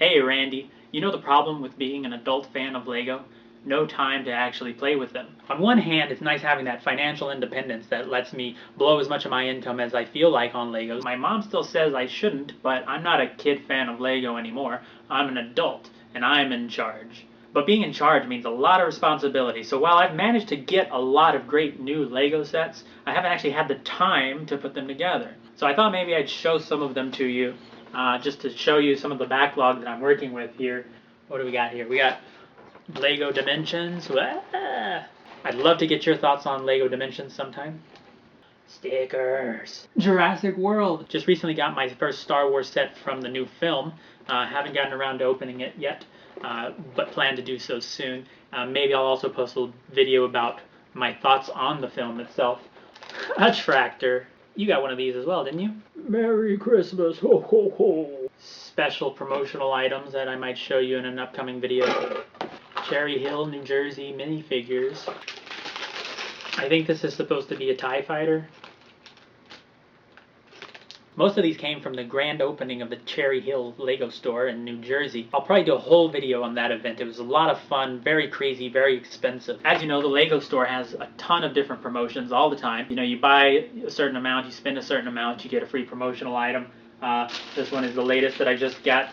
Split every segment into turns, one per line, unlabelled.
Hey Randy, you know the problem with being an adult fan of Lego? No time to actually play with them. On one hand, it's nice having that financial independence that lets me blow as much of my income as I feel like on Legos. My mom still says I shouldn't, but I'm not a kid fan of Lego anymore. I'm an adult, and I'm in charge. But being in charge means a lot of responsibility, so while I've managed to get a lot of great new Lego sets, I haven't actually had the time to put them together. So I thought maybe I'd show some of them to you, just to show you some of the backlog that I'm working with here. What do we got here? We got Lego Dimensions. I'd love to get your thoughts on Lego Dimensions sometime. Stickers. Jurassic World. Just recently got my first Star Wars set from the new film. Haven't gotten around to opening it yet, but plan to do so soon. Maybe I'll also post a video about my thoughts on the film itself. A tractor. You got one of these as well, didn't you? Merry Christmas, ho ho ho. Special promotional items that I might show you in an upcoming video. Cherry Hill, New Jersey minifigures. I think this is supposed to be a TIE fighter. Most of these came from the grand opening of the Cherry Hill Lego store in New Jersey. I'll probably do a whole video on that event. It was a lot of fun, very crazy, very expensive. As you know, the Lego store has a ton of different promotions all the time. You know, you buy a certain amount, you spend a certain amount, you get a free promotional item. This one is the latest that I just got.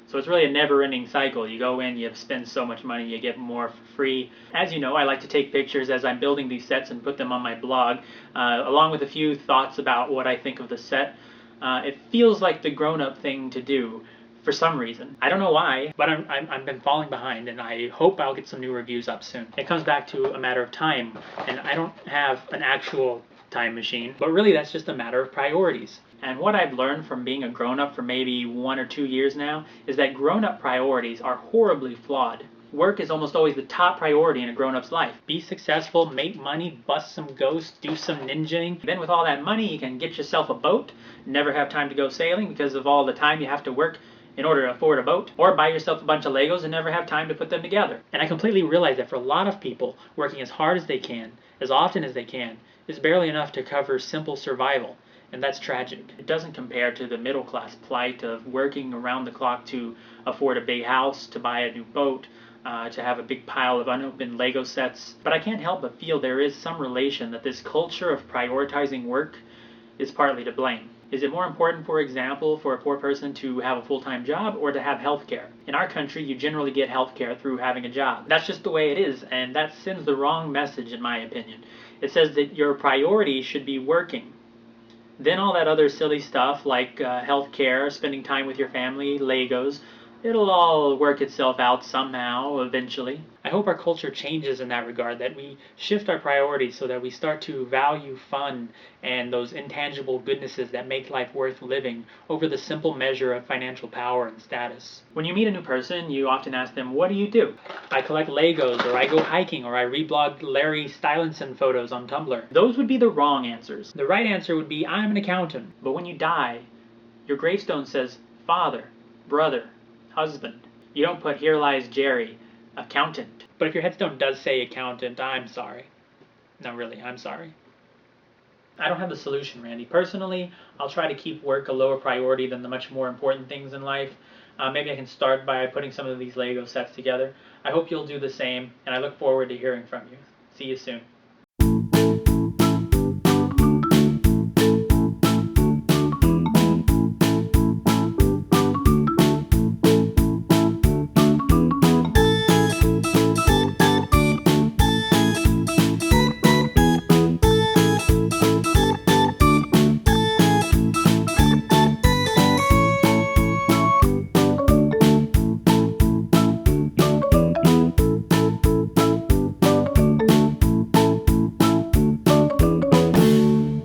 So it's really a never-ending cycle. You go in, you spend so much money, you get more for free. As you know, I like to take pictures as I'm building these sets and put them on my blog, along with a few thoughts about what I think of the set. It feels like the grown-up thing to do for some reason. I don't know why, but I've been falling behind, and I hope I'll get some new reviews up soon. It comes back to a matter of time, and I don't have an actual time machine, but really that's just a matter of priorities. And what I've learned from being a grown-up for maybe 1 or 2 years now is that grown-up priorities are horribly flawed. Work is almost always the top priority in a grown-up's life. Be successful, make money, bust some ghosts, do some ninjaing. Then with all that money, you can get yourself a boat, never have time to go sailing because of all the time you have to work in order to afford a boat, or buy yourself a bunch of Legos and never have time to put them together. And I completely realize that for a lot of people, working as hard as they can, as often as they can, is barely enough to cover simple survival. And that's tragic. It doesn't compare to the middle class plight of working around the clock to afford a big house, to buy a new boat, to have a big pile of unopened Lego sets. But I can't help but feel there is some relation that this culture of prioritizing work is partly to blame. Is it more important, for example, for a poor person to have a full-time job or to have health care? In our country, you generally get health care through having a job. That's just the way it is, and that sends the wrong message, in my opinion. It says that your priority should be working. Then all that other silly stuff like health care, spending time with your family, Legos, it'll all work itself out somehow, eventually. I hope our culture changes in that regard, that we shift our priorities so that we start to value fun and those intangible goodnesses that make life worth living over the simple measure of financial power and status. When you meet a new person, you often ask them, what do you do? I collect Legos, or I go hiking, or I reblog Larry Stylinson photos on Tumblr. Those would be the wrong answers. The right answer would be, I'm an accountant. But when you die, your gravestone says, father, brother, husband. You don't put here lies Jerry, accountant. But if your headstone does say accountant, I'm sorry. No, really, I'm sorry. I don't have the solution, Randy. Personally, I'll try to keep work a lower priority than the much more important things in life. Maybe I can start by putting some of these Lego sets together. I hope you'll do the same, and I look forward to hearing from you. See you soon.